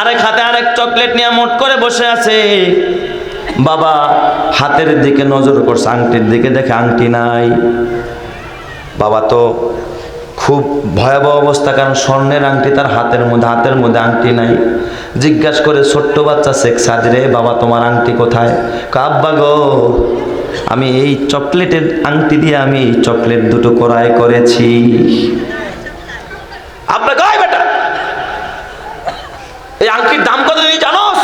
আরেক হাতে আরেক চকলেট নিয়ে মোট করে বসে আছে। বাবা হাতের দিকে নজর করছে, আংটির দিকে দেখে আংটি নাই। বাবা তো খুব ভয়াবহ অবস্থা, কারণ স্বর্ণের আংটি তার হাতের মধ্যে আংটি নাই। জিজ্ঞাসা করে ছোট্ট বাচ্চা শেখ সাজরে, বাবা তোমার আংটি কোথায়? আব্বা গো, আমি এই চকলেটের আংটি দিয়ে আমি এই চকলেট দুটো ক্রয় করেছি। আব্বা কয় বেটা এই আংটির দাম কত তুই জানোস?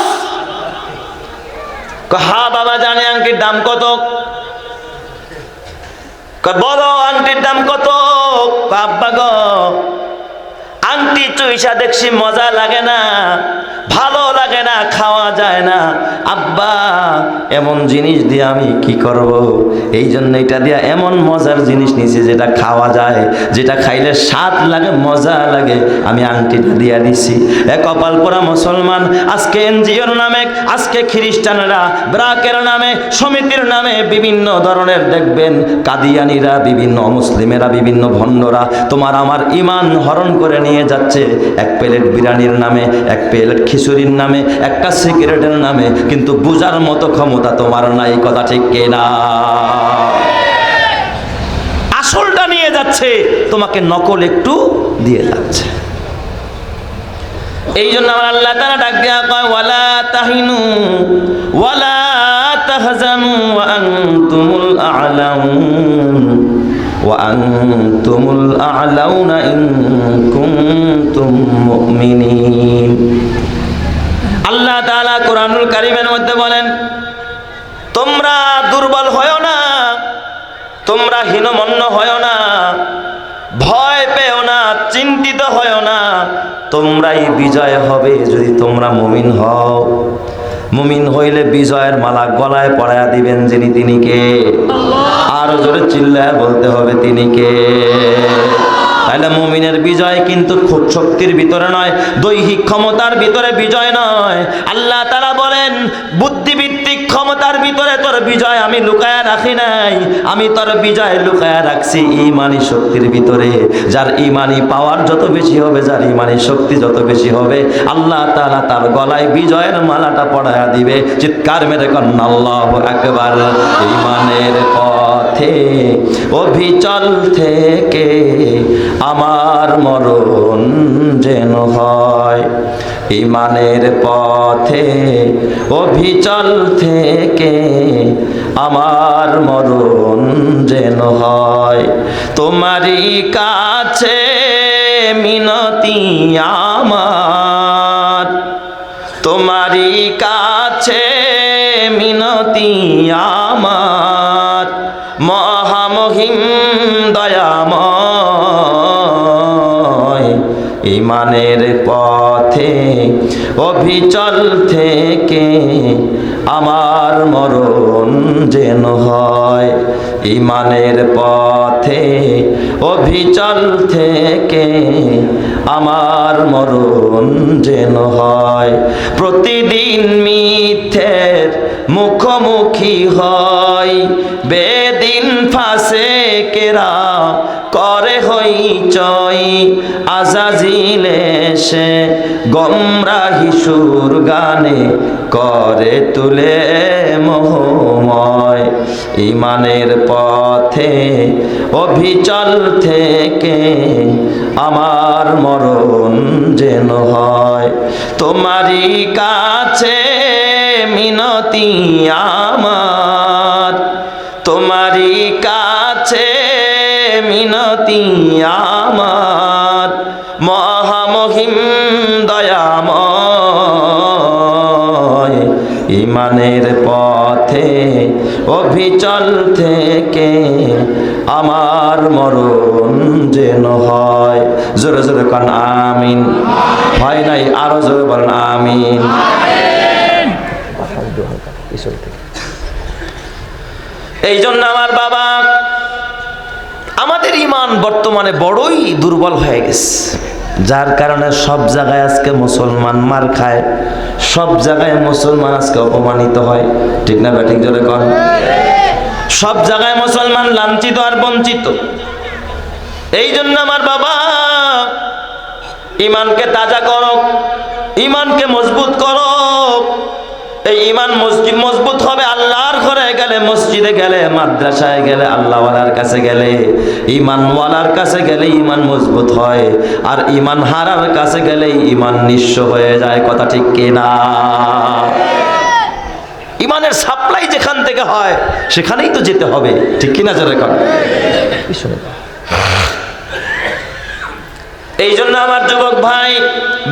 হ্যাঁ বাবা জানে আংটির দাম কত। বলো আংটির দাম কত? আব্বা গো, আংটি চুইসা দেখছি মজা লাগে না, ভালো লাগে না, খাওয়া যায় না। আব্বা এমন জিনিস দিয়ে আমি কি করব? এই জন্য এটা দিয়ে এমন মজার জিনিস নিছি যেটা খাওয়া যায়, যেটা খাইলে স্বাদ লাগে, মজা লাগে, আমি আংটিটা দিয়ে দিছি। কপাল পোড়া মুসলমান, আজকে এনজিওর নামে, আজকে খ্রিস্টানরা ব্রাকের নামে, সমিতির নামে বিভিন্ন ধরনের দেখবেন কাদিয়ানিরা, বিভিন্ন মুসলিমেরা, বিভিন্ন ভণ্ডরা তোমার আমার ঈমান হরণ করে নিয়ে যাচ্ছে। এক প্লেট বিরিয়ানির নামে, এক প্লেট খিচুড়ির নামে, একটা সিগারেটের নামে, কিন্তু বুঝার মতো ক্ষমতা তোমার নাই। কথা ঠিক কিনা? আসলটা নিয়ে যাচ্ছে, তোমাকে নকল একটু দিয়ে যাচ্ছে। এই জন্য আমার আল্লাহ তাআলা ডাক দেয়া কয়, ওয়ালা তাহিনু ওয়ালা তাহজানু ওয়া আনতুমুল আ'লাউন ওয়া আনতুমুল আ'লাউনা ইন কুনতুম মুমিনিন। আল্লাহ তাআলা কোরআনুল কারীমের মধ্যে বলেন, তোমরা দুর্বল হয় না, তোমরা হীনমন্য হয় না, ভয় পেও না, চিন্তিত হয় না, তোমরাই বিজয় হবে যদি তোমরা মুমিন হও। মুমিন হইলে বিজয়ের মালা গলায় পরায়া দিবেন যিনি, তিনি কে? আরো জোরে চিল্লায় বলতে হবে, তিনি কে? তাহলে মুমিনের বিজয় কিন্তু খুব শক্তির ভিতরে নয়, দৈহিক ক্ষমতার ভিতরে বিজয় নয়। আল্লাহ তাআলা বলেন, বুদ্ধিভিত্তিক ক্ষমতার ভিতরে তোর বিজয় আমি লুকায়া রাখি নাই, আমি তোর বিজয় লুকায়া রাখছি ঈমানি শক্তির ভিতরে। যার ঈমানি পাওয়ার যত বেশি হবে, যার ঈমানি শক্তি যত বেশি হবে, আল্লাহ তাআলা তার গলায় বিজয়ের মালাটা পরায়া দিবে। চিৎকার মেরে কন্না আল্লাহু আকবার। ঈমানের পথে অবিচল থেকে আমার মরণ যেন হয়, ঈমানের পথে অবিচল থেকে আমার মরণ যেন হয়। তোমারই কাছে মিনতি আমার, তোমারই কাছে মিনতি আমার, মহামহিম দয়াময়। ঈমানের পথে অবিচল থেকে আমার মরণ যেন হয়, ঈমানের পথে অবিচল থেকে আমার মরণ যেন হয়। প্রতিদিন মিথ্যের মুখোমুখি হয়, বেদিন ফাসেকেরা করে হইচই, আজাজিল এসে গোমরাহি সুর গানে করে তুলে মোহময়। ঈমানের পথে অবিচল থেকে আমার মরণ যেন হয়। তোমারই কাছে মিনতি আমার, তোমারই কাছে মিনতি আমার, মহামহিম দয়াময়। ঈমানের পথে অবিচল থেকে আমার মরণ যেন হয়। জোরে জোরে কান আমিন। হয় নাই? আরো জোরে বলেন আমিন। এই জন্য আমার বাবা, আমাদের ঈমান বর্তমানে বড়ই দুর্বল হয়ে গেছে, যার কারণে সব জায়গায় আজকে মুসলমান মার খায়, সব জায়গায় মুসলমান আজকে অপমানিত হয়। ঠিক না ঠিক? জোরে কর। সব জায়গায় মুসলমান লাঞ্ছিত আর বঞ্চিত। এই জন্য আমার বাবা, ঈমানকে তাজা করো, ইমানকে মজবুত করো। এই ইমান মজবুত হবে আল্লাহর ঘরে গেলে, মসজিদে গেলে, মাদ্রাসায় গেলে, আল্লাহওয়ালার কাছে গেলে, ইমানওয়ালার কাছে গেলে ইমান মজবুত হয়। আর ইমান হারার কাছে গেলে ইমান নিঃস্ব হয়ে যায়। কথা ঠিক কিনা? ইমানের সাপ্লাই যেখান থেকে হয় সেখানেই তো যেতে হবে, ঠিক কিনা? জোরে কর। এই জন্য আমার যুবক ভাই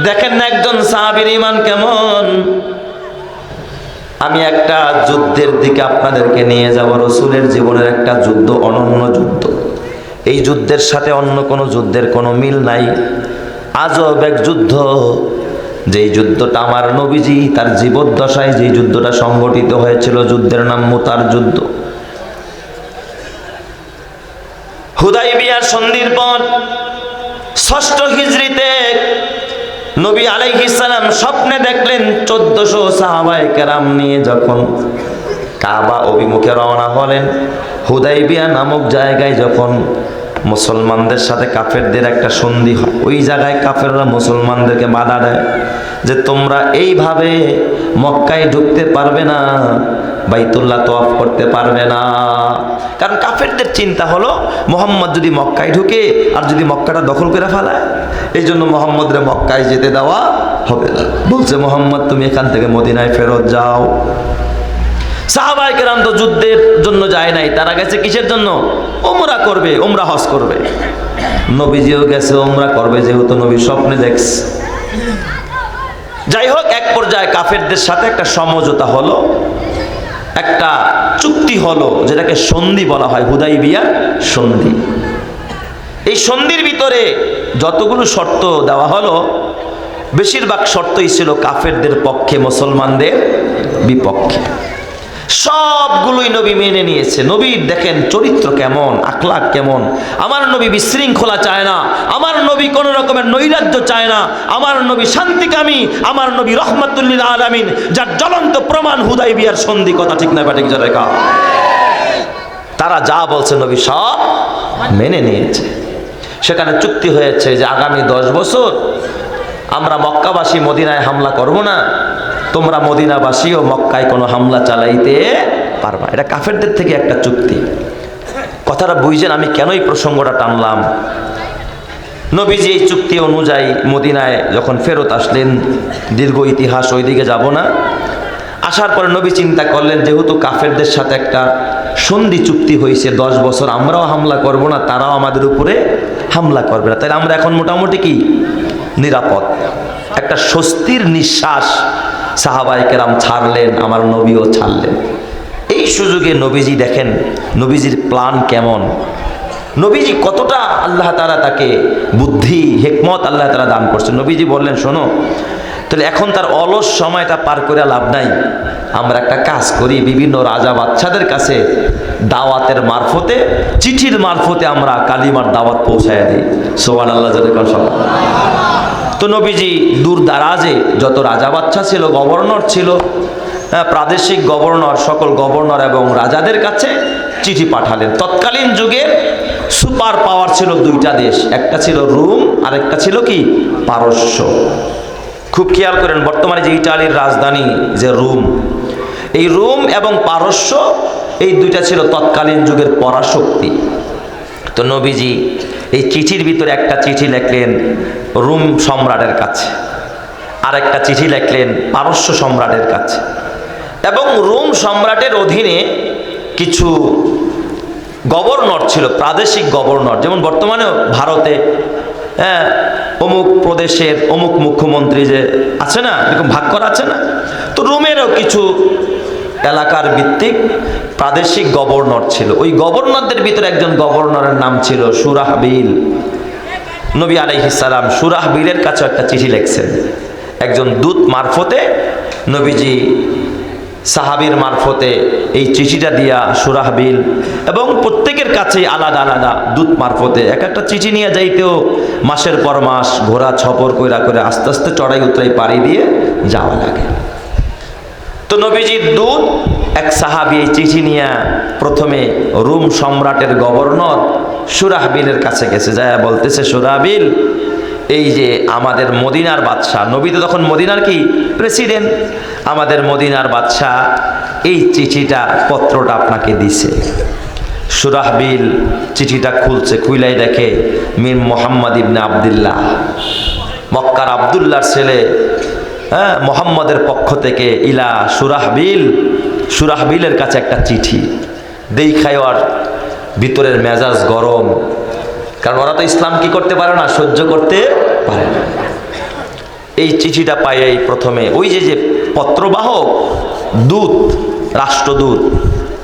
দেখেন না একজন সাহাবীর ইমান কেমন। আমি একটা যুদ্ধের দিকে আপনাদেরকে নিয়ে যাব। রাসূলের জীবনের একটা যুদ্ধ, অনন্য যুদ্ধ। এই যুদ্ধের সাথে অন্য কোনো যুদ্ধের কোনো মিল নাই। আজব এক যুদ্ধ, যেই যুদ্ধটা আমার নবীজি তার জীবদ্দশায় যে যুদ্ধটা সংগঠিত হয়েছিল, যুদ্ধের নাম মুতার যুদ্ধ। হুদাইবিয়ার সন্ধির পর ৬ষ্ঠ হিজরিতে নবী আলাইহিস সালাম স্বপ্নে দেখলেন ১৪০০ সাহাবায়ে কেরাম নিয়ে যখন কাবা অভিমুখে রওনা হলেন, হুদাইবিয়া নামক জায়গায় যখন মুসলমানদের সাথে কাফেরদের একটা সন্ধি হয়, ওই জায়গায় কাফেররা মুসলমানদেরকে বাধা দেয় যে তোমরা এইভাবে মক্কায় ঢুকতে পারবে না, বাইতুল্লাহ তওয়াফ করতে পারবে না। কারণ কাফেরদের চিন্তা হলো মুহাম্মদ যদি মক্কায় ঢুকে আর যদি মক্কাটা দখল করে ফেলায়, এই জন্য মুহাম্মদরে মক্কায় যেতে দেওয়া হবে না। বলছে মুহাম্মদ তুমি এখান থেকে মদিনায় ফেরত যাও। সাহাবায়ে কেরাম তো যুদ্ধের জন্য যায় নাই, তারা গেছে কিসের জন্য? উমরা করবে, উমরা হজ করবে। নবীজিও গেছে উমরা করবে, যেহেতু নবী স্বপ্নে দেখছে। যাই হোক, এক পর্যায়ে কাফেরদের সাথে একটা সমঝোতা হলো, একটা চুক্তি হলো, যেটাকে সন্ধি বলা হয়, হুদাইবিয়া সন্ধি। এই সন্ধির ভিতরে যতগুলো শর্ত দেওয়া হলো, বেশিরভাগ শর্তই ছিল কাফেরদের পক্ষে, মুসলমানদের বিপক্ষে। সবগুলোই নবী মেনে নিয়েছে। নবীর দেখেন চরিত্র কেমন, আখলাক কেমন। আমার নবী বিশৃঙ্খলা চায় না, আমার নবী কোন রকমের নৈরাজ্য চায় না, আমার নবী শান্তিকামী, আমার নবী রহমাতুল লিল আলামিন, যার জ্বলন্ত প্রমাণ হুদাইবিয়ার সন্ধি। কথা ঠিক না ঠিক জোরে কা? তারা যা বলছে নবী সব মেনে নিয়েছে। সেখানে চুক্তি হয়েছে যে আগামী 10 বছর আমরা মক্কাবাসী মদিনায় হামলা করব না, তোমরা মদিনাবাসীও মক্কায় কোনো হামলা চালাইতে পারবা। এটা কাফেরদের থেকে একটা চুক্তি। কথাটা বুঝছেন আমি কেন এই প্রসঙ্গটা টানলাম? নবীজি এই চুক্তি অনুযায়ী মদিনায় যখন ফেরত আসলেন, দীর্ঘ ইতিহাস ওইদিকে যাব না। আসার পরে নবী চিন্তা করলেন, যেহেতু কাফেরদের সাথে একটা সন্ধি চুক্তি হয়েছে, 10 বছর আমরাও হামলা করব না, তারাও আমাদের উপরে হামলা করবে না, তাহলে আমরা এখন মোটামুটি কি নিরাপদ। একটা স্বস্তির নিঃশ্বাস সাহাবায়ে কেরাম ছাড়লেন, আমার নবীও ছাড়লেন। এই সুযোগে নবীজি দেখেন নবীজির প্ল্যান কেমন, নবীজি কতটা আল্লাহ তাআলা তাকে বুদ্ধি হিকমত আল্লাহ তাআলা দান করছে। নবীজি বললেন, শোনো তাহলে এখন তার অলস সময়টা পার করে লাভ নাই, আমরা একটা কাজ করি, বিভিন্ন রাজা বাদশাদের কাছে দাওয়াতের মারফতে, চিঠির মারফতে আমরা কালিমার দাওয়াত পৌঁছায় দিই। সুবহানাল্লাহ। তো নবীজি দূর দারাজে যত রাজা বাদশা ছিল, গভর্নর ছিল, প্রাদেশিক গভর্নর, সকল গভর্নর এবং রাজাদের কাছে চিঠি পাঠালেন। তৎকালীন যুগের সুপার পাওয়ার ছিল 2টা দেশ, একটা ছিল রোম আর একটা ছিল কি পারস্য। খুব খেয়াল করেন, বর্তমানে যে ইটালির রাজধানী যে রোম, এই রোম এবং পারস্য, এই 2টা ছিল তৎকালীন যুগের পরাশক্তি। তো নবীজি এই চিঠির ভিতরে একটা চিঠি লিখলেন রোম সম্রাটের কাছে, আর একটা চিঠি লিখলেন পারস্য সম্রাটের কাছে। এবং রোম সম্রাটের অধীনে কিছু গভর্নর ছিল, প্রাদেশিক গভর্নর, যেমন বর্তমানে ভারতে অমুক প্রদেশের অমুক মুখ্যমন্ত্রী যে আছে না, এরকম ভাগ করা আছে না। তো রোমেরও কিছু এলাকার ভিত্তিক প্রাদেশিক গভর্নর ছিল। ওই গভর্নরদের ভিতরে একজন গভর্নরের নাম ছিল সুরাহবিল। নবী আলাইহিস সালাম সুরাহবিলের কাছে একটা চিঠি লিখছেন, একজন দূত মারফতে। নবীজি সাহাবীর মারফতে এই চিঠিটা দিয়া সুরাহবিল এবং প্রত্যেকের কাছে আলাদা আলাদা দূত মারফতে এক একটা চিঠি নিয়ে যাইতেও মাসের পর মাস ঘোড়া ছপর কইরা করে আস্তে আস্তে চড়াই উতরাই পাড়ি দিয়ে যাওয়া লাগে। তো নবীজির দূত এক সাহাবী এই চিঠি নিয়ে প্রথমে রোম সম্রাটের গভর্নর সুরাহবিলের কাছে গেছে, যায় বলতেছে, সুরাহবিল এই যে আমাদের মদিনার বাদশাহ, নবী তো তখন মদিনার কি প্রেসিডেন্ট, আমাদের মদিনার বাদশাহ এই চিঠিটা পত্রটা আপনাকে দিছে। সুরাহবিল চিঠিটা খুলছে, খুইলাই দেখে মীর মোহাম্মদ ইবনে আবদুল্লাহ, মক্কার আবদুল্লাহর ছেলে, হ্যাঁ, মোহাম্মদের পক্ষ থেকে ইলা সুরাহবিল, সুরাহবিলের কাছে একটা চিঠি। দেখায় আর ভিতরের মেজাজ গরম, কারণ ওরা তো ইসলাম কি করতে পারে না, সহ্য করতে পারে না। এই চিঠিটা পাইয়াই প্রথমে ওই যে পত্রবাহক দূত, রাষ্ট্রদূত,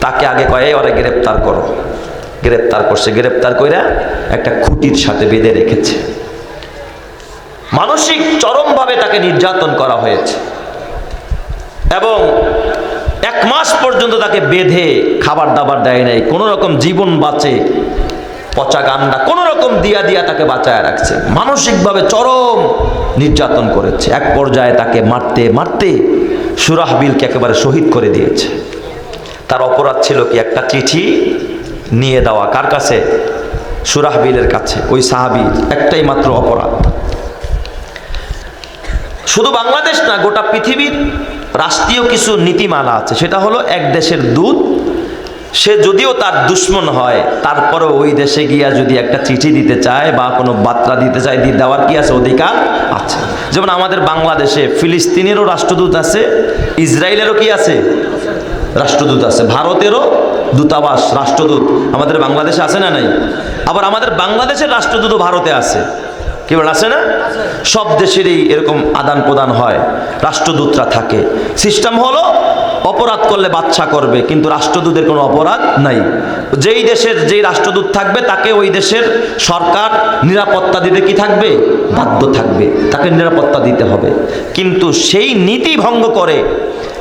তাকে আগে কয়ে ওরা গ্রেপ্তার করো। গ্রেপ্তার করছে, গ্রেপ্তার কইরা একটা খুঁটির সাথে বেঁধে রেখেছে। মানসিক চরমভাবে তাকে নির্যাতন করা হয়েছে এবং 1 মাস পর্যন্ত তাকে বেঁধে খাবার দাবার দেয় নাই, কোনো রকম জীবন বাঁচে, পচা গান্ডা কোনো রকম দিয়া দিয়া তাকে বাঁচায় রাখছে। মানসিকভাবে চরম নির্যাতন করেছে। এক পর্যায়ে তাকে মারতে মারতে সুরাহবিলকে একেবারে শহীদ করে দিয়েছে। তার অপরাধ ছিল কি, একটা চিঠি নিয়ে দেওয়া। কার কাছে? সুরাহবিলের কাছে। ওই সাহাবীর একটাই মাত্র অপরাধ। শুধু বাংলাদেশ না, গোটা পৃথিবীর রাষ্ট্রীয় কিছু নীতিমালা আছে। সেটা হলো এক দেশের দূত, সে যদিও তার দুশ্মন হয়, তারপরেও ওই দেশে গিয়া যদি একটা চিঠি দিতে চায় বা কোনো বার্তা দিতে চায়, দেওয়ার কি আছে, অধিকার আছে। যেমন আমাদের বাংলাদেশে ফিলিস্তিনেরও রাষ্ট্রদূত আছে, ইসরায়েলেরও কি আছে, রাষ্ট্রদূত আছে, ভারতেরও দূতাবাস, রাষ্ট্রদূত আমাদের বাংলাদেশে আছে না নাই? আবার আমাদের বাংলাদেশের রাষ্ট্রদূতও ভারতে আছে, কি বল, আছে না? সব দেশেরই এরকম আদান প্রদান হয়, রাষ্ট্রদূতরা থাকে। সিস্টেম হলো অপরাধ করলে বাচ্চা করবে, কিন্তু রাষ্ট্রদূতের কোনো অপরাধ নাই। যেই দেশের যেই রাষ্ট্রদূত থাকবে তাকে ওই দেশের সরকার নিরাপত্তা দিতে কি থাকবে, বাধ্য থাকবে, তাকে নিরাপত্তা দিতে হবে। কিন্তু সেই নীতি ভঙ্গ করে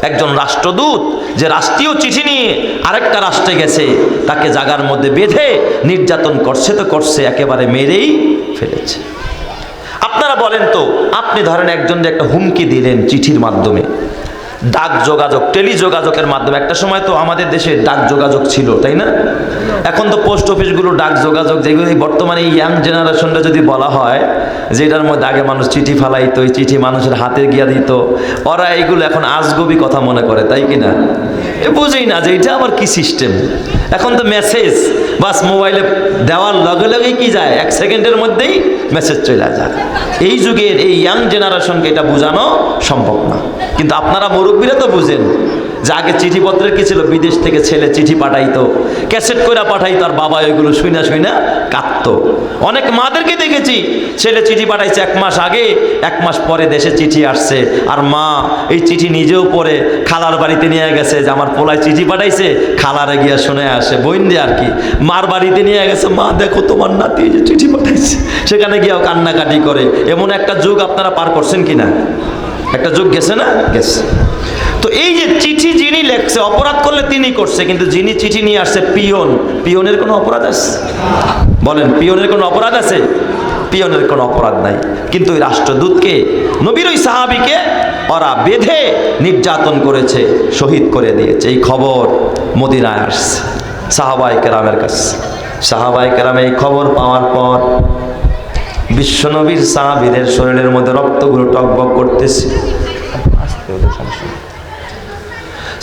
একজন রাষ্ট্রদূত যে রাষ্ট্রীয় চিঠি নিয়ে আরেকটা রাষ্ট্রে গেছে, তাকে জায়গার মধ্যে বেঁধে নির্যাতন করছে, তো করছে, একেবারে মেরেই ফেলেছে। আপনারা বলেন তো, আপনি ধরেন একজনকে একটা হুমকি দিলেন চিঠির মাধ্যমে, ডাক যোগাযোগ, টেলিযোগাযোগের মাধ্যমে। একটা সময় তো আমাদের দেশে ডাক যোগাযোগ ছিল, তাই না? এখন তো পোস্ট অফিসগুলো ডাক যোগাযোগ, যেগুলো বর্তমানে ইয়াং জেনারেশনটা যদি বলা হয় যে এটার মধ্যে আগে মানুষ চিঠি ফালাইতো, ওই চিঠি মানুষের হাতে গিয়া দিত, ওরা এইগুলো এখন আজগবি কথা মনে করে, তাই কি না? বুঝেই না যে এটা আবার কি সিস্টেম। এখন তো মেসেজ বাস মোবাইলে দেওয়ার লগে লগেই কি যায়, 1 সেকেন্ডের মধ্যেই মেসেজ চলে যায়। এই যুগের এই ইয়াং জেনারেশনকে এটা বোঝানো সম্ভব না। কিন্তু আপনারা মুরব্বীরা তো বুঝেন যে আগে চিঠিপত্রের কি ছিল, বিদেশ থেকে ছেলে চিঠি পাঠাইতো, ক্যাসেট করে পাঠাইতো, আর বাবা ওইগুলো শুইনা শুইনা কাঁদতো। অনেক মাদেরকে দেখেছি, ছেলে চিঠি পাঠাইছে 1 মাস আগে, 1 মাস পরে দেশে চিঠি আসছে, আর মা এই চিঠি নিজেও পড়ে খালার বাড়িতে নিয়ে গেছে যে আমার পোলায় চিঠি পাঠাইছে, খালারে গিয়া শুনে আসে, বইন দিয়ে আর কি, মার বাড়িতে নিয়ে গেছে, মা দেখো তোমার নাতি যে চিঠি পাঠাইছে, সেখানে গিয়েও কান্নাকাটি করে। এমন একটা যুগ আপনারা পার করছেন কিনা? একটা যুগ গেছে না? গেছে। তো এই যে চিঠি যিনি লেখছে, অপরাধ করলে তিনি করছে, কিন্তু যিনি চিঠি নিয়ে আসছে পিয়ন, পিয়নের কোনো অপরাধ আছে? বলেন, পিয়নের কোনো অপরাধ আছে? পিয়নের কোনো অপরাধ নাই। কিন্তু ওই রাষ্ট্রদূতকে, নবীর ওই সাহাবীকে ওরা বেঁধে নির্যাতন করেছে, শহীদ করে দিয়েছে। এই খবর মদিনায় আসছে সাহাবায়ে কেরামের কাছে। সাহাবায়ে কেরাম এই খবর পাওয়ার পর বিশ্বনবীর সাহাবীদের শরীরের মধ্যে রক্তগুলো টকবক করতেছে।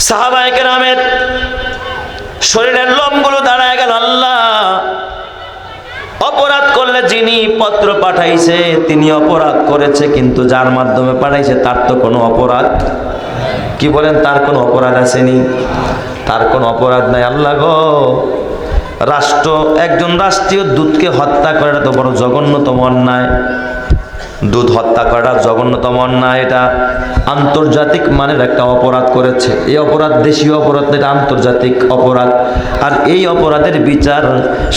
সাহাবায়ে কেরামের শরীরের লোমগুলো দাঁড়ায় গেল। আল্লাহ, অপরাধ করলে যিনি পত্র পাঠাইছে তিনি অপরাধ করেছে, কিন্তু যার মাধ্যমে পাঠাইছে তার তো কোনো অপরাধ, কি বলেন, তার কোনো অপরাধ আসেনি? তার কোনো অপরাধ নাই। আল্লাহ গো, রাষ্ট্র একজন রাষ্ট্রীয় দূতকে হত্যা করাটা তো বড় জঘন্যতম অন্যায়। দুধ হত্যা করাটা জঘন্যতম অন্যায়। এটা আন্তর্জাতিক মানের একটা অপরাধ করেছে। এই অপরাধ দেশীয় অপরাধ, এটা আন্তর্জাতিক অপরাধ। আর এই অপরাধের বিচার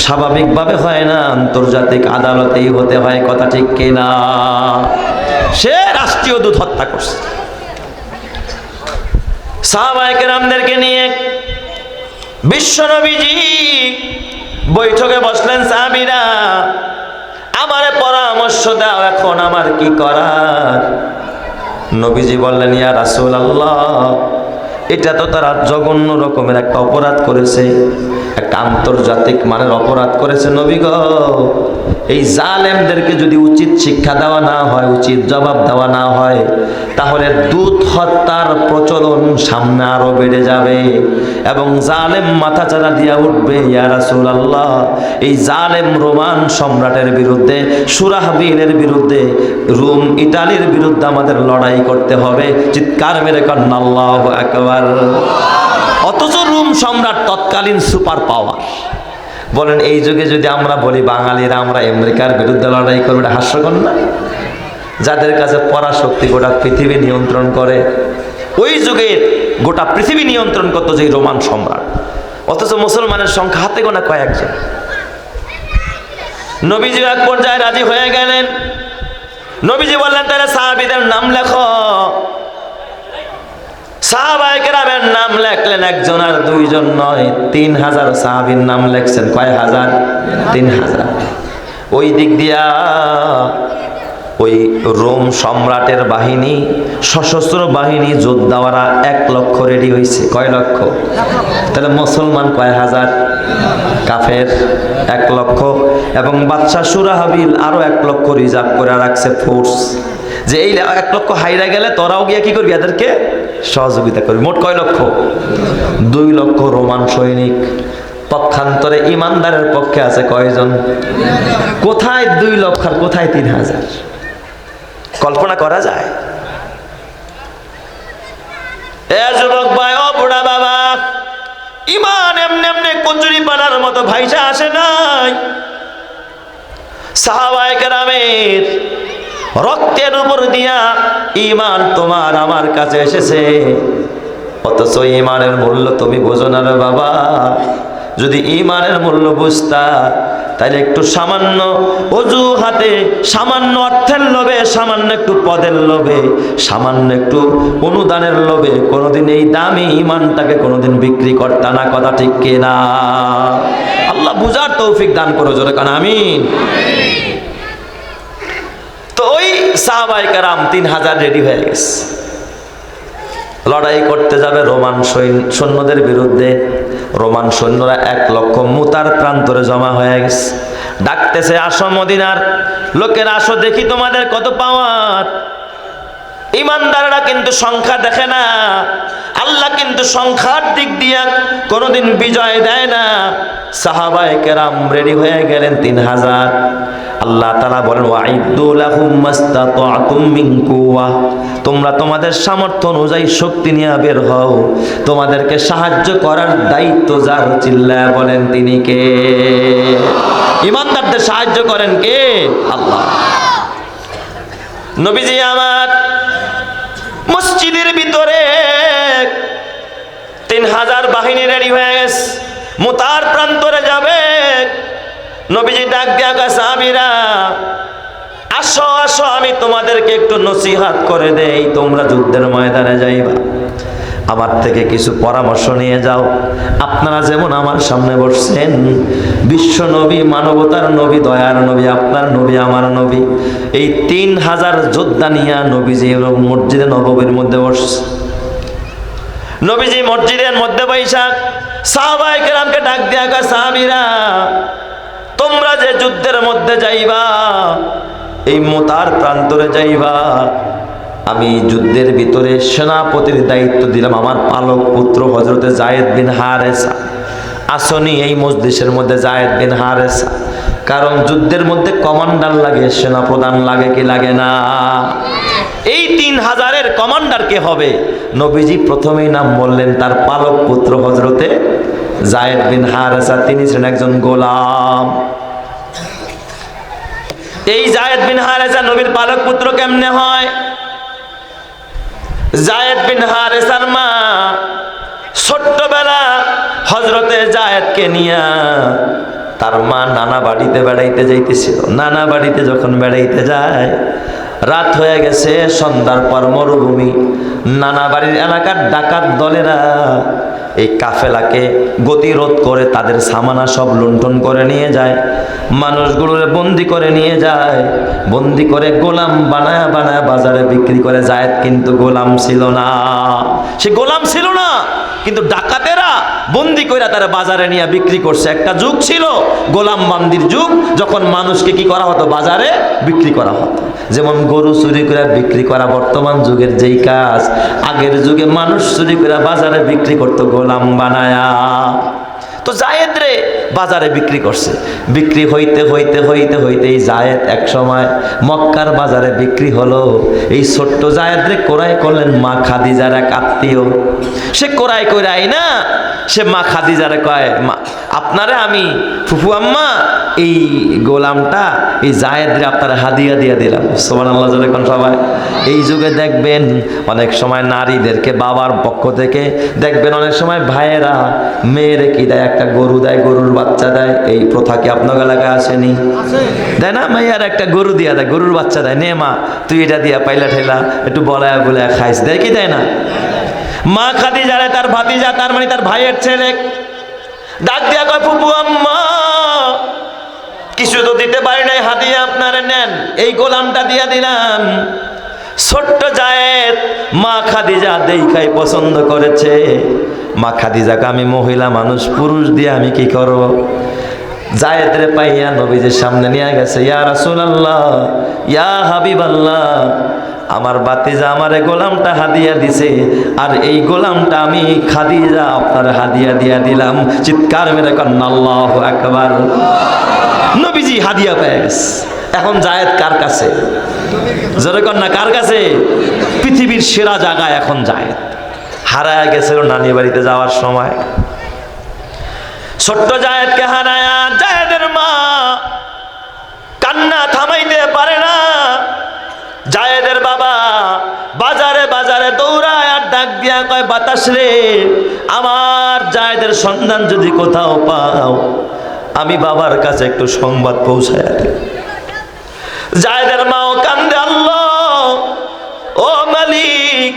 স্বাভাবিকভাবে হয় না, আন্তর্জাতিক আদালতেই হতে হয়। কথা ঠিক কিনা? সে রাষ্ট্রীয় দূত হত্যা করছে। সাহাবায়ে কেরামদেরকে নিয়ে বিশ্বনবীজি বৈঠকে বসলেন। সাহাবীরা, আমারে পরামর্শ দাও, এখন আমার কি করার? নবীজি বললেন, ইয়া রাসূলুল্লাহ, এটা তো তারা জঘন্য রকমের একটা অপরাধ করেছে, একটা আন্তর্জাতিক মানের অপরাধ করেছে নবী গো। এই জালেমদেরকে যদি উচিত শিক্ষা দেওয়া না হয়, উচিত জবাব দেওয়া না হয়, তাহলে দুধ হত্যার প্রচলন সামনে আরো বেড়ে যাবে এবং জালেম মাথা চাড়া দিয়া উঠবে। ইয়া রাসূলুল্লাহ, এই জালেম রোমান সম্রাটের বিরুদ্ধে, সুরাহবিলের বিরুদ্ধে, রোম ইতালির বিরুদ্ধে আমাদের লড়াই করতে হবে। চিৎকার মেরে কন্যা আল্লাহু আকবার। অথচ রোম সম্রাট তৎকালীন সুপার পাওয়ার। বলেন এই যুগে যদি আমরা বলি বাঙালিরা আমরা আমেরিকার বিরুদ্ধে লড়াই করবো, এটা হাস্যকর না? যাদের কাছে পরাশক্তি গোটা পৃথিবী নিয়ন্ত্রণ করে, ওই যুগে গোটা পৃথিবী নিয়ন্ত্রণ করতো যে রোমান সম্রাট। অথচ মুসলমানের সংখ্যা হাতে গোনা কয়েকজন। নবীজি এক পর্যায়ে রাজি হয়ে গেলেন। নবীজি বললেন তাহলে সাহাবীদের নাম লেখো। সাহাবায়ে কেরামের নাম লেখলেন, একজন আর দুইজন নয়, 3000 সাহাবীর নাম লেখছেন। কয় হাজার? 3000। ওই দিক দিয়া ওই রোম সম্রাটের বাহিনী, সশস্ত্র বাহিনী, যোদ্ধারা 1 লক্ষ রেডি হয়েছে। কয় লক্ষ? তাহলে মুসলমান কয় হাজার? কাফের 1 লক্ষ। এবং বাদশা সুরাহাবিল আরো 1 লক্ষ রিজার্ভ করে রাখছে ফোর্স, যে এই 1 লক্ষ হাইরা গেলে তোরাও গিয়ে কি করবি, এদেরকে সহযোগিতা করবি। মোট কয় লক্ষ? 2 লক্ষ রোমান সৈনিক। পক্ষান্তরে ইমানদারের পক্ষে আছে কয়জন? কোথায় 2 লক্ষ আর কোথায় 3000? কল্পনা করা যায়? এ যুবক ভাই, ও বুড়া বাবা, ইমান এমনি এমনি কচুরি পানার মতো ভাইসা আসে নাই। সাহাবায়ে কেরামের রক্তের উপর দিয়া ইমান তোমার আমার কাছে এসেছে, অথচ ইমানের মূল্য তুমি বোঝো না রে বাবা। যদি ইমানের মূল্য বুঝতা, তাহলে একটু সামান্য অজুহাতে, সামান্য অর্থের লোভে, সামান্য একটু পদের লোভে, সামান্য একটু অনুদানের লোভে কোনোদিন এই দামি ইমানটাকে কোনোদিন বিক্রি করতা না। কথা ঠিক কিনা? আল্লাহ বুঝার তৌফিক দান করো, জোরে কান আমিন। তো ওই সাহাবায়ে কেরাম 3000 রেডি হয়ে গেছে, লড়াই করতে যাবে রোমান সৈন্যদের বিরুদ্ধে। রোমান সৈন্যরা 1 লক্ষ মুতার প্রান্তরে জমা হয়ে গেছে। ডাকতেছে, আসো মদিনার লোকের, আসো দেখি তোমাদের কত পাওয়ার। ইমানদাররা কিন্তু সংখ্যা দেখে না, আল্লাহ কিন্তু সংখ্যার দিক দিয়ে কোনোদিন বিজয় দেয় না। সাহাবায়ে কেরাম রেডি হয়ে গেলেন 3000। আল্লাহ তাআলা বলেন, ওয়াইদু লাহুম মাস্তাতাতুম মিন কুওয়া, তোমরা তোমাদের সামর্থ্য অনুযায়ী শক্তি নিয়ে বের হও। তোমাদেরকে সাহায্য করার দায়িত্ব যার, চিল্লায়া বলেন তিনি কে? ইমানদারদের সাহায্য করেন কে? আল্লাহ। নবীজি আমার মসজিদের ভিতরে 3000 বাহিনী রেডি হয়ে গেছে, মুতার প্রান্তরে যাবে। নবীজি ডাক দিয়া কয়, সাহাবীরা আসো আসো, আমি তোমাদেরকে একটু নসিহত করে দেই। তোমরা যুদ্ধের ময়দানে যাইবা, আমার থেকে কিছু পরামর্শ নিয়ে যাও। আপনারা যেমন আমার সামনে বসছেন, বিশ্ব নবী, মানবতার নবী, দয়ার নবী, আপনার নবী, আমার নবী, এই 3000 যোদ্ধা নিয়ে নবীজি মসজিদে নববীর মধ্যে বসছে। নবীজি মসজিদের মধ্যে বৈশা সাহাবায়ে কেরামকে ডাক দিয়া কয়, সাহাবীরা তোমরা যে যুদ্ধের মধ্যে যাইবা, এই মুতার প্রান্তরে যাইবা, আমি যুদ্ধের ভিতরে সেনাপতির দায়িত্ব দিলাম আমার পালক পুত্র হযরতে যায়েদ বিন হারেসা। আসনি এই মজলিসের মধ্যে যায়েদ বিন হারেসা, কারণ যুদ্ধের মধ্যে কমান্ডার লাগে, সেনাপ্রধান লাগে কি লাগে না? এই 3000-এর কমান্ডার কে হবে? নবীজি প্রথমেই নাম বললেন তার পালক পুত্র হযরতে যায়েদ বিন হারেসা। তিনি ছিলেন একজন গোলাম। এই যায়েদ বিন হারেসা নবীর পালক পুত্র কেমনে হয়? যায়েদ বিন হারেসার মা ছোট্টবেলা হযরতে যায়েদকে নিয়া তার মা নানা বাড়িতে বেড়াইতে যাইতেছিল। নানা বাড়িতে যখন বেড়াইতে যায়, রাত হয়ে গেছে, সন্ধ্যার পর মরুভূমি, নানা বাড়ির এলাকার ডাকাত দলেরা এই কাফেলাকে গতিরোধ করে তাদের সামানা সব লুণ্ঠন করে নিয়ে যায়, মানুষগুলোরে বন্দি করে নিয়ে যায়, বন্দি করে গোলাম বানায় বানায় বাজারে বিক্রি করে। যায়েদ কিন্তু গোলাম ছিল না, সে গোলাম ছিল না, কিন্তু ডাকাতেরা বন্দি করে তারা বাজারে নিয়ে বিক্রি করছে। একটা যুগ ছিল গোলামবান্দির যুগ, যখন মানুষকে কি করা হতো, বাজারে বিক্রি করা হতো। যেমন গরু চুরি করে বিক্রি করা বর্তমান যুগের যেই কাজ, আগের যুগে মানুষ চুরি করে বাজারে বিক্রি করতো গোলাম বানায়া। তো জায়েদ রে বাজারে বিক্রি করছে। বিক্রি হইতে হইতে হইতে হইতে এই জায়েদ এক সময় মক্কার বাজারে বিক্রি হলো। এই ছোট্ট জায়েদ রে কোরাই করলেন মা খাদিজার এক আত্মীয়। সে কোরাই কইরাই না, সে মা খাদিজারে কয়, মা আপনারে আমি ফুফু আম্মা এই গোলামটা এই জায়েদ রে আপনারা হাদিয়া দিয়ে দিলাম। সুবহানাল্লাহ যখন সবাই এই যুগে দেখবেন অনেক সময় নারীদেরকে বাবার পক্ষ থেকে দেখবেন অনেক সময় ভাইয়েরা মেয়েরে কি দেয়, একটা গরু দেয়, গরুর বাচ্চা দেয়। এই প্রথা কি আপনার এলাকায় আসেনি? দেয় না? মেয়ের একটা গরু দিয়া দেয়, গরুর বাচ্চা দেয়, নে মা তুই এটা দিয়া পাইলা ঠেলা একটু বলায় বলে খাইস, দেয় কি দেয় না? মা খাদিজারে তার ভাতিজা, তার মানে তার ভাইয়ের ছেলে ডাক দিয়া কয়, ফুফু আম্মা কিছু তো দিতে পারি নাই, হাদিয়া আপনারে নেন, এই গোলামটা দিয়া দিলাম। ছোট্ট জায়েদ মা খাদিজা দেখাই পছন্দ করেছে। মা খাদিজাকে আমি মহিলা মানুষ, পুরুষ দিয়ে আমি কি করব? জায়েদ রে পাইয়া নবীজির সামনে নিয়ে গেছে। ইয়া রাসূলুল্লাহ, ইয়া হাবিবাল্লাহ, আমার বাতিজা আমারে গোলামটা হাদিয়া দিছে, আর এই গোলামটা আমি খাদিজা আপনার হাদিয়া দিয়া দিলাম। চিৎকার মেরে কন্না আল্লাহু আকবার। নবীজি হাদিয়া পেয়ে গেছে। এখন জায়েদ কার কাছে? জোরে কন্যা কার কাছে? পৃথিবীর সেরা জায়গায় এখন জায়েদ। হারায়া গেছিল নানি বাড়িতে যাওয়ার সময়। ছোট্ট জায়েদকে হারায়া জায়েদের মা কান্না থামাইতে পারে না। জায়েদের বাবা বাজারে বাজারে দৌড়ায় আর ডাক দিয়া কয়, বাতাস রে, আমার জায়েদের সন্ধান যদি কোথাও পাও আমি বাবার কাছে একটু সংবাদ পৌঁছায় দিই। জায়েদের মাও কান্দে, আল্লাহ ও মালিক,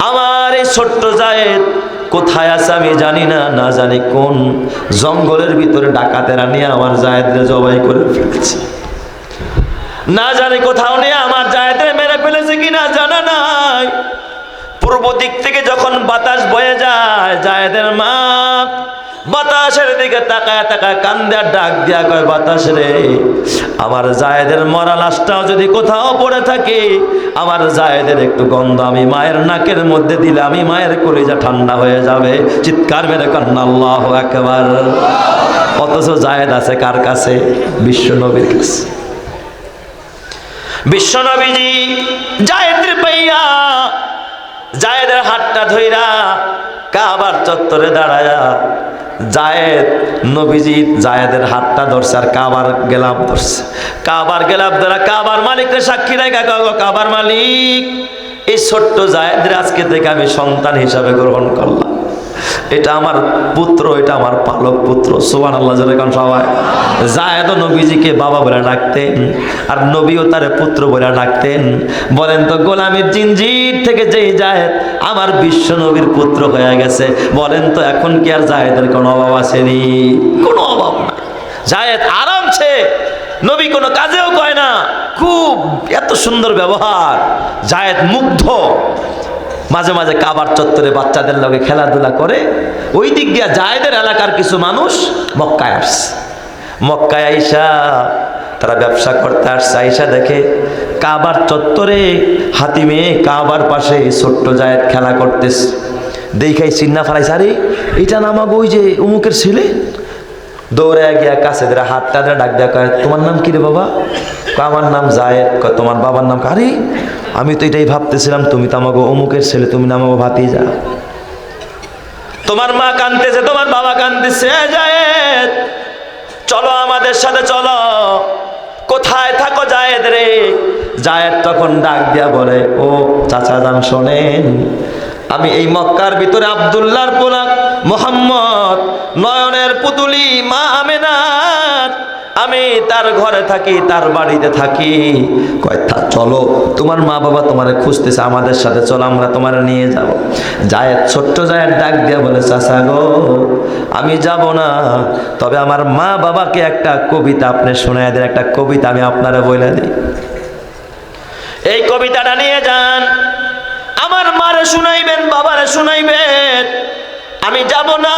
আমার এই ছোট্ট জায়েদ কোথায় আছে আমি জানি না, না জানি কোন জঙ্গলের ভিতরে ডাকাতেরা নিয়ে আমার জায়েদরে জবাই করে ফেলেছে, না জানি কোথাও নিয়ে আমার জায়েদরে মেরে ফেলেছে কিনা জানা নাই। পূর্ব দিক থেকে যখন বাতাস বয়ে যায়, জায়েদের মা বাতাসের দিকে তাকায় তাকায় কান্দে আর ডাক দিয়া কয়, বাতাস রে, আমার জায়েদের মরা লাশটাও যদি কোথাও পড়ে থাকে, আমার জায়েদের একটু গন্ধ আমি মায়ের নাকের মধ্যে দিলে আমি মায়ের কলিজা ঠান্ডা হয়ে যাবে। চিৎকার মেরে কান্না আল্লাহু আকবার। অথচ জায়েদ আছে কার কাছে? বিশ্ব নবীর কাছে। বিশ্ব নবীজি জায়েদের পাইয়া জায়েদের হাতটা ধইরা কাবার চত্বরে দাঁড়ায়া জায়েদ নবীজি জায়েদের হাতটা ধরছে আর কাবার গেলাপ ধরছে। কাবার গেলাপ ধরা কাবার মালিককে সাক্ষী রেখা, কাবার মালিক, এই ছোট্ট জায়েদের আজকে থেকে আমি সন্তান হিসাবে গ্রহণ করলাম। এটা আমার পুত্র, এটা আমার পালক পুত্র। সুবহানাল্লাহ যখন সবাই। জায়েদ নবীজিকে বাবা বলে ডাকতেন আর নবীও তারে পুত্র বলে ডাকতেন। বলেন তো, গোলামের জিনজির থেকে যেই জায়েদ আমার বিশ্ব নবীর পুত্র হয়ে গেছে, বলেন তো এখন কি আর জায়েদের কোনো অভাব আসেনি? কোনো অভাব না। জায়েদ আরামছে, নবী কোনো কাজেও কয় না, খুব এত সুন্দর ব্যবহার। জায়েদ মুগ্ধ। মাঝে মাঝে কাবার চত্বরে বাচ্চাদের লগে খেলাধুলা করে। ওই দিক দিয়া জায়েদের এলাকার কিছু মানুষ মক্কায় আসছে। মক্কায় আইসা তারা ব্যবসা করতে আসছে। আইসা দেখে কাবার চত্বরে হাতিমে কাবার পাশে ছোট্ট জায়েদ খেলা করতেছে। দেখাই চিন্না ফেলাইছে, আরে এটা নামাগো ওই যে অমুকের ছেলে। দৌড়ে গিয়া কাছে ধরে হাতটা ডাক দেয়া কয়, তোমার নাম কি রে বাবা? আমার নাম জায়েদ। কয় তোমার বাবার নাম? আরে আমি তো এটাই ভাবতেছিলাম, তুমি তো আমাকে অমুকের ছেলে, তুমি না আমাকে ভাতিজা। তোমার মা কাঁদতেছে, তোমার বাবা কাঁদতেছে, জায়েদ চলো আমাদের সাথে চলো। কোথায় থাকো জায়েদ রে? জায়েদ তখন ডাক দিয়া বলে, ও চাচা যান শোনেন, আমি এই মক্কার ভিতরে আব্দুল্লাহর পোলা মুহাম্মদ, নয়নের পুতুলি মা আমেনার, আমি তার ঘরে থাকি, তার বাড়িতে থাকি। কয় চলো, তোমার মা বাবা তোমারে খুঁজতেছে, আমাদের সাথে চলো, আমরা তোমার নিয়ে যাব। জায়েদ ছোট্ট জায়েদ ডাক দিয়া বলে, চাচা গো আমি যাব না, তবে আমার মা বাবাকে একটা কবিতা আপনি শোনায় দেন, একটা কবিতা আমি আপনারা বলে দিই। এই কবিতাটা নিয়ে যান, আমার মারে শুনাইবেন, বাবারে শুনাইবেন। আমি যাব না।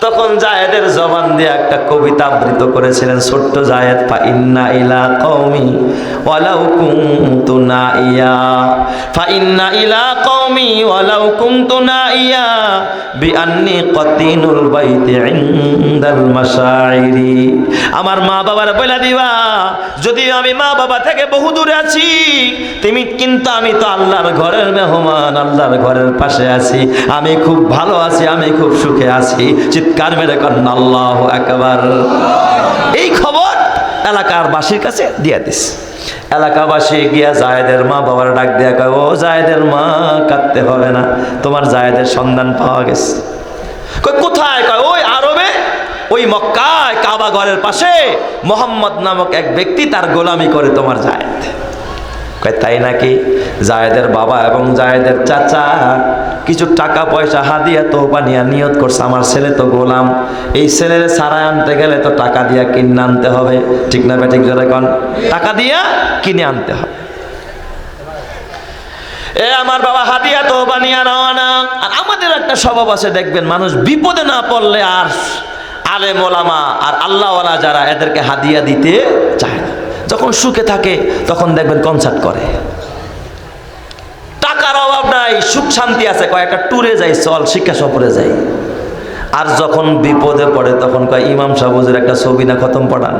তখন জায়েদের জবান দিয়ে একটা কবিতা আবৃত করেছিলেন ছোট্ট জায়েদ, ফা ইন্না ইলা কওমি ওয়ালাউ কুনতু নাইয়া, ফা ইন্না ইলা কওমি ওয়ালাউ কুনতু নাইয়া বিআন্নি কাতিনুল বাইতি ইনদাল মাশাইরি। আমার মা বাবার বলে দিবা, যদি আমি মা বাবা থেকে বহু দূরে আছি, তুমি কিন্তু আমি তো আল্লাহর ঘরের মেহমান, আল্লাহর ঘরের পাশে আছি, আমি খুব ভালো আছি, আমি খুব সুখে আছি। চিৎকার মেরে কন্যা আল্লাহু আকবার। এই খবর এলাকার বাসীর কাছে দিয়ে দিস। এলাকাবাসী গিয়া জায়েদের মা বাবার ডাক দেয়া কয়, ও জায়েদের মা, কাঁদতে হবে না, তোমার জায়েদের সন্ধান পাওয়া গেছে। কয় কোথায়? কয় ওই আরবে, ওই মক্কায় কাবা ঘরের পাশে মোহাম্মদ নামক এক ব্যক্তি তার গোলামি করে তোমার জায়েদ। কয় তাই নাকি? জায়েদের বাবা এবং জায়েদের চাচা কিছু টাকা পয়সা হাদিয়া তোহফা নিয়ে নিয়ত করছে, আমার ছেলে তো গোলাম, এই ছেলের ছাড়াই আনতে গেলে তো টাকা দিয়া কিনে আনতে হবে। ঠিক না বেঠিক জোরে কোন? টাকা দিয়া কিনে আনতে হবে। এ আমার বাবা হাদিয়া তোহফা নিয়ে রওনা। আর আমাদের একটা স্বভাব আছে, দেখবেন মানুষ বিপদে না পড়লে আর আলেম ওলামা আর আল্লাহওয়ালা যারা, এদেরকে হাদিয়া দিতে চায় না। যখন সুখে থাকে তখন দেখবেন কনসার্ট করে, টাকার অভাব নাই, সুখ শান্তি আছে, কয়েকটা ট্যুরে যাই, চল শিক্ষা সফরে যাই। আর যখন বিপদে পড়ে তখন কয় ইমাম সাহেবের একটা ছবি না খতম পড়ান,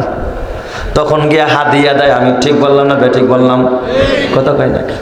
তখন গিয়ে হাদিয়া দেয়। আমি ঠিক বললাম না বেঠিক বললাম? কথা কয় নাকি?